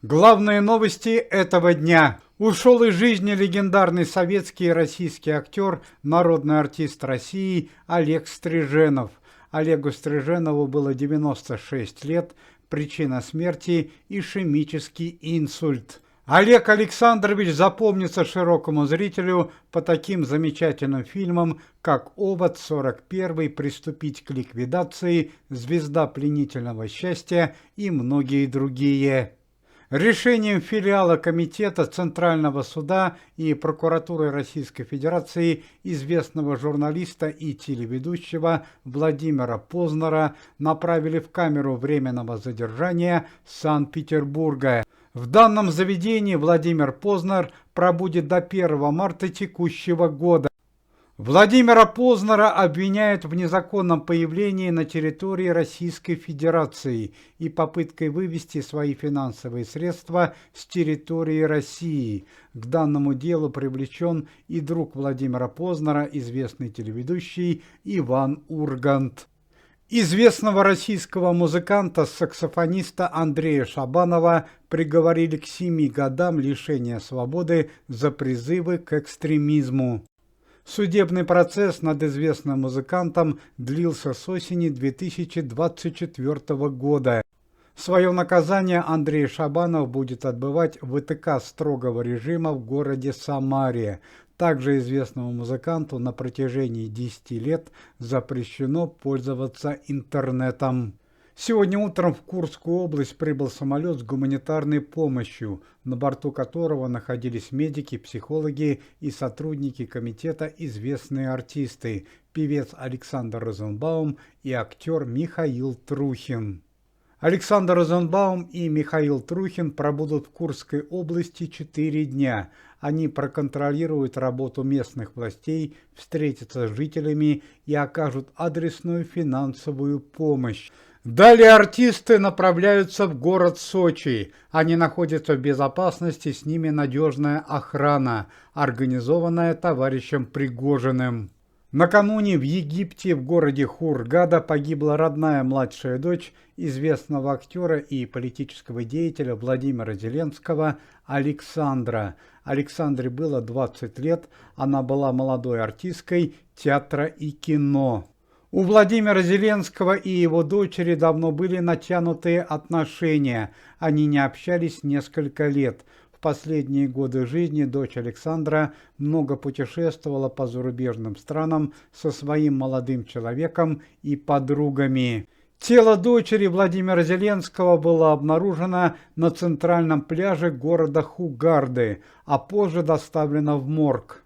Главные новости этого дня. Ушел из жизни легендарный советский и российский актер, народный артист России Олег Стриженов. Олегу Стриженову было 96 лет, причина смерти – ишемический инсульт. Олег Александрович запомнится широкому зрителю по таким замечательным фильмам, как «Овод», «41», «Приступить к ликвидации», «Звезда пленительного счастья» и многие другие. Решением филиала Комитета Центрального суда и прокуратуры Российской Федерации известного журналиста и телеведущего Владимира Познера направили в камеру временного задержания Санкт-Петербурга. В данном заведении Владимир Познер пробудет до 1 марта текущего года. Владимира Познера обвиняют в незаконном появлении на территории Российской Федерации и попыткой вывести свои финансовые средства с территории России. К данному делу привлечен и друг Владимира Познера, известный телеведущий Иван Ургант. Известного российского музыканта-саксофониста Андрея Шабанова приговорили к 7 годам лишения свободы за призывы к экстремизму. Судебный процесс над известным музыкантом длился с осени 2024 года. Свое наказание Андрей Шабанов будет отбывать в ИТК строгого режима в городе Самаре. Также известному музыканту на протяжении 10 лет запрещено пользоваться интернетом. Сегодня утром в Курскую область прибыл самолет с гуманитарной помощью, на борту которого находились медики, психологи и сотрудники комитета известные артисты, певец Александр Розенбаум и актер Михаил Трухин. Александр Розенбаум и Михаил Трухин пробудут в Курской области 4 дня. Они проконтролируют работу местных властей, встретятся с жителями и окажут адресную финансовую помощь. Далее артисты направляются в город Сочи. Они находятся в безопасности, с ними надежная охрана, организованная товарищем Пригожиным. Накануне в Египте в городе Хургада погибла родная младшая дочь известного актера и политического деятеля Владимира Зеленского Александра. Александре было 20 лет, она была молодой артисткой театра и кино. У Владимира Зеленского и его дочери давно были натянутые отношения, они не общались несколько лет. В последние годы жизни дочь Александра много путешествовала по зарубежным странам со своим молодым человеком и подругами. Тело дочери Владимира Зеленского было обнаружено на центральном пляже города Хургады, а позже доставлено в морг.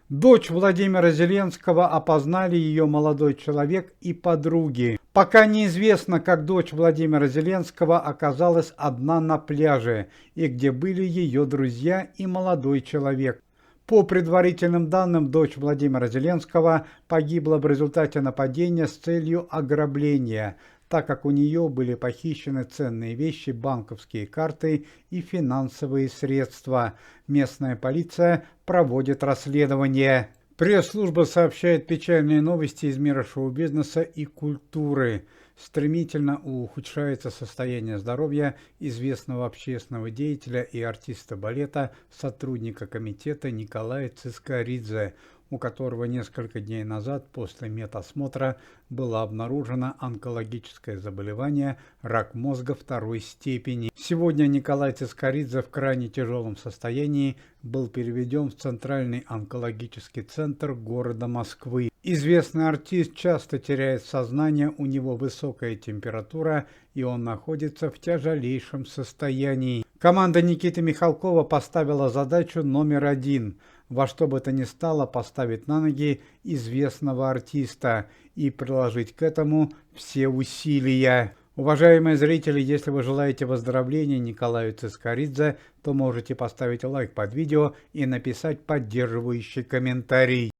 Дочь Владимира Зеленского опознали ее молодой человек и подруги. Пока неизвестно, как дочь Владимира Зеленского оказалась одна на пляже и где были ее друзья и молодой человек. По предварительным данным, дочь Владимира Зеленского погибла в результате нападения с целью ограбления, так как у нее были похищены ценные вещи, банковские карты и финансовые средства. Местная полиция проводит расследование. Пресс-служба сообщает печальные новости из мира шоу-бизнеса и культуры. Стремительно ухудшается состояние здоровья известного общественного деятеля и артиста балета, сотрудника комитета Николая Цискоридзе, у которого несколько дней назад после медосмотра было обнаружено онкологическое заболевание рак мозга 2 степени. Сегодня Николай Цискоридзе в крайне тяжелом состоянии был переведен в Центральный онкологический центр города Москвы. Известный артист часто теряет сознание, у него высокая температура и он находится в тяжелейшем состоянии. Команда Никиты Михалкова поставила задачу номер 1 – во что бы то ни стало поставить на ноги известного артиста и приложить к этому все усилия. Уважаемые зрители, если вы желаете выздоровления Николаю Цискоридзе, то можете поставить лайк под видео и написать поддерживающий комментарий.